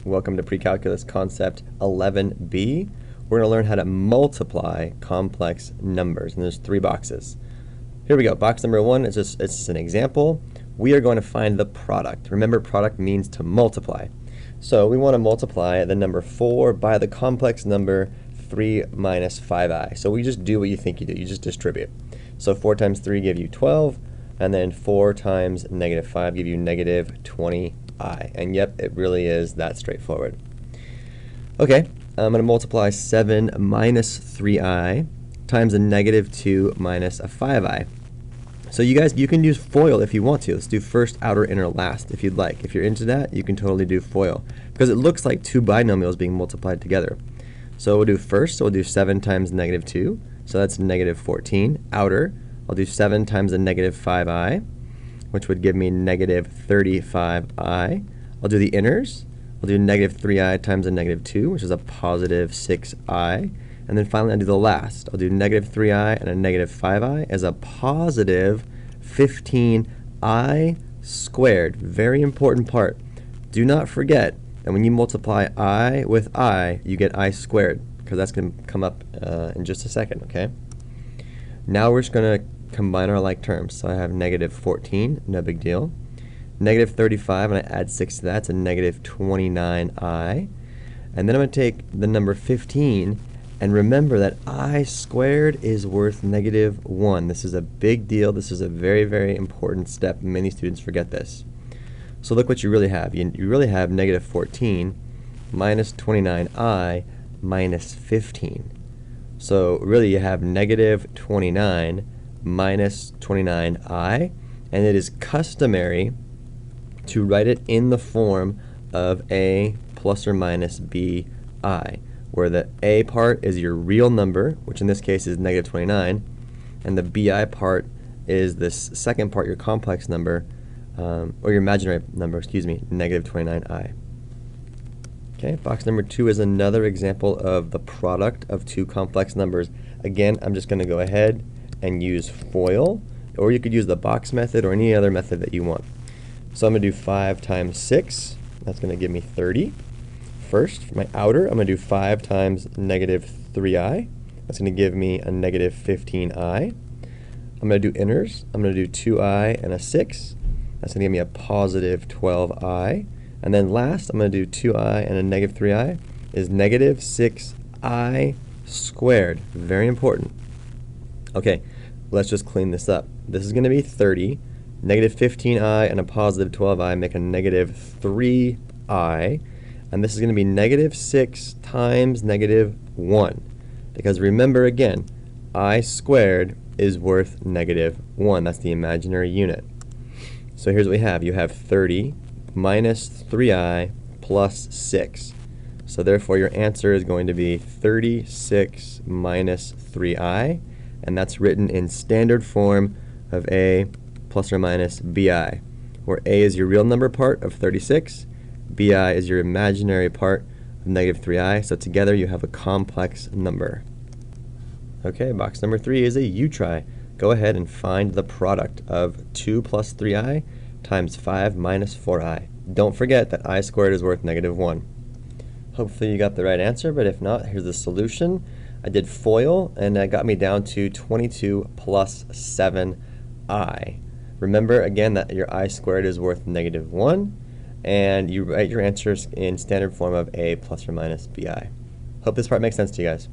Welcome to Precalculus Concept 11B. We're going to learn how to multiply complex numbers, and there's 3 boxes. Here we go. Box number 1 is just an example. We are going to find the product. Remember, product means to multiply. So we want to multiply the number 4 by the complex number 3 minus 5i. So we just do what you think you do. You just distribute. So 4 times 3 give you 12, and then 4 times negative 5 give you negative 20i. And yep, it really is that straightforward. Okay, I'm going to multiply 7 minus 3i times a negative 2 minus a 5i. So you guys, you can use FOIL if you want to. Let's do first, outer, inner, last if you'd like. If you're into that, you can totally do FOIL because it looks like 2 binomials being multiplied together. So we'll do first, so we'll do 7 times negative 2, so that's negative 14. Outer, I'll do 7 times a negative 5i, which would give me negative 35i. I'll do the inners. I'll do negative 3i times a negative 2, which is a positive 6i. And then finally I'll do the last. I'll do negative 3i and a negative 5i as a positive 15i squared. Very important part. Do not forget that when you multiply I with I, you get I squared, because that's going to come up in just a second, okay? Now we're just going to combine our like terms. So I have negative 14, no big deal. Negative 35, and I add 6 to that, it's a negative 29i. And then I'm going to take the number 15, and remember that I squared is worth negative 1. This is a big deal. This is a very, very important step. Many students forget this. So look what you really have. You really have negative 14 minus 29i minus 15. So really you have negative 29 minus 29i, and it is customary to write it in the form of a plus or minus bi, where the a part is your real number, which in this case is negative 29, and the bi part is this second part, your complex number, or your imaginary number, excuse me, negative 29i. Okay, box number 2 is another example of the product of 2 complex numbers. Again, I'm just going to go ahead and use FOIL, or you could use the box method or any other method that you want. So I'm going to do 5 times 6. That's going to give me 30. First, for my outer, I'm going to do 5 times negative 3i. That's going to give me a negative 15i. I'm going to do inners. I'm going to do 2i and a 6. That's going to give me a positive 12i. And then last, I'm going to do 2i and a negative 3i is negative 6i squared. Very important. Okay, let's just clean this up. This is going to be 30. Negative 15i and a positive 12i make a negative 3i. And this is going to be negative 6 times negative 1. Because remember again, I squared is worth negative 1. That's the imaginary unit. So here's what we have. You have 30 minus 3i plus 6. So therefore your answer is going to be 36 minus 3i. And that's written in standard form of a plus or minus bi, where a is your real number part of 36, bi is your imaginary part of negative 3i, so together you have a complex number. Okay, box number 3 is a you try. Go ahead and find the product of 2 plus 3i times 5 minus 4i. Don't forget that I squared is worth negative 1. Hopefully you got the right answer, but if not, here's the solution. I did FOIL, and that got me down to 22 plus 7i. Remember again that your I squared is worth negative 1, and you write your answers in standard form of a plus or minus bi. Hope this part makes sense to you guys.